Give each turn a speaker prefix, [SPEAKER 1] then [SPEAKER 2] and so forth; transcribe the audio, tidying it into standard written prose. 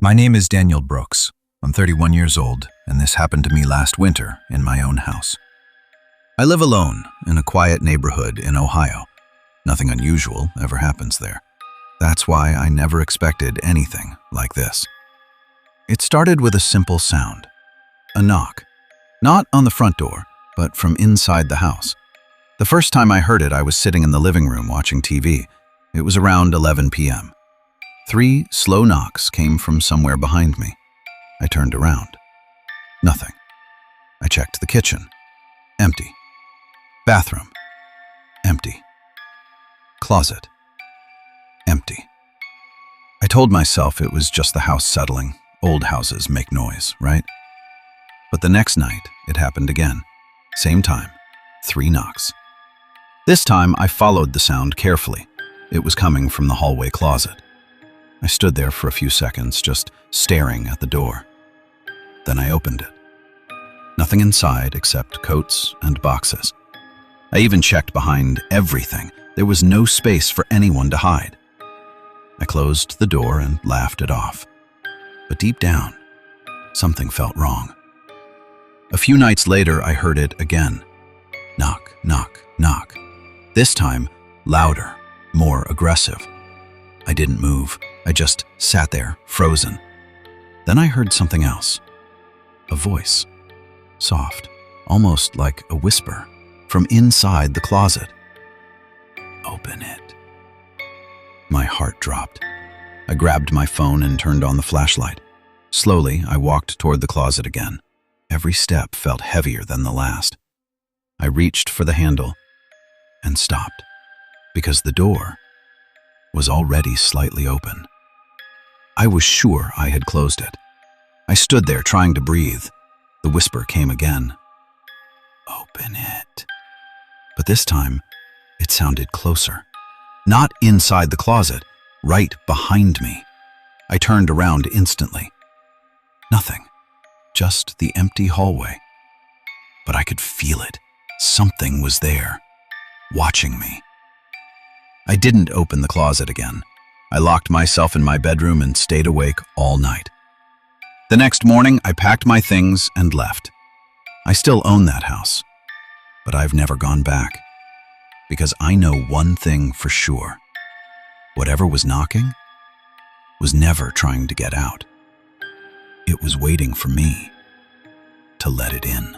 [SPEAKER 1] My name is Daniel Brooks. I'm 31 years old, and this happened to me last winter in my own house. I live alone in a quiet neighborhood in Ohio. Nothing unusual ever happens there. That's why I never expected anything like this. It started with a simple sound, a knock. Not on the front door, but from inside the house. The first time I heard it, I was sitting in the living room watching TV. It was around 11 p.m. 3 slow knocks came from somewhere behind me. I turned around. Nothing. I checked the kitchen. Empty. Bathroom. Empty. Closet. Empty. I told myself it was just the house settling. Old houses make noise, right? But the next night, it happened again. Same time. 3 knocks. This time, I followed the sound carefully. It was coming from the hallway closet. I stood there for a few seconds, just staring at the door. Then I opened it. Nothing inside except coats and boxes. I even checked behind everything. There was no space for anyone to hide. I closed the door and laughed it off. But deep down, something felt wrong. A few nights later, I heard it again. Knock, knock, knock. This time, louder, more aggressive. I didn't move. I just sat there, frozen. Then I heard something else. A voice. Soft, almost like a whisper, from inside the closet. Open it. My heart dropped. I grabbed my phone and turned on the flashlight. Slowly, I walked toward the closet again. Every step felt heavier than the last. I reached for the handle and stopped, because the door was already slightly open. I was sure I had closed it. I stood there trying to breathe. The whisper came again. Open it. But this time, it sounded closer. Not inside the closet, right behind me. I turned around instantly. Nothing. Just the empty hallway. But I could feel it. Something was there, watching me. I didn't open the closet again. I locked myself in my bedroom and stayed awake all night. The next morning, I packed my things and left. I still own that house, but I've never gone back. Because I know one thing for sure. Whatever was knocking was never trying to get out. It was waiting for me to let it in.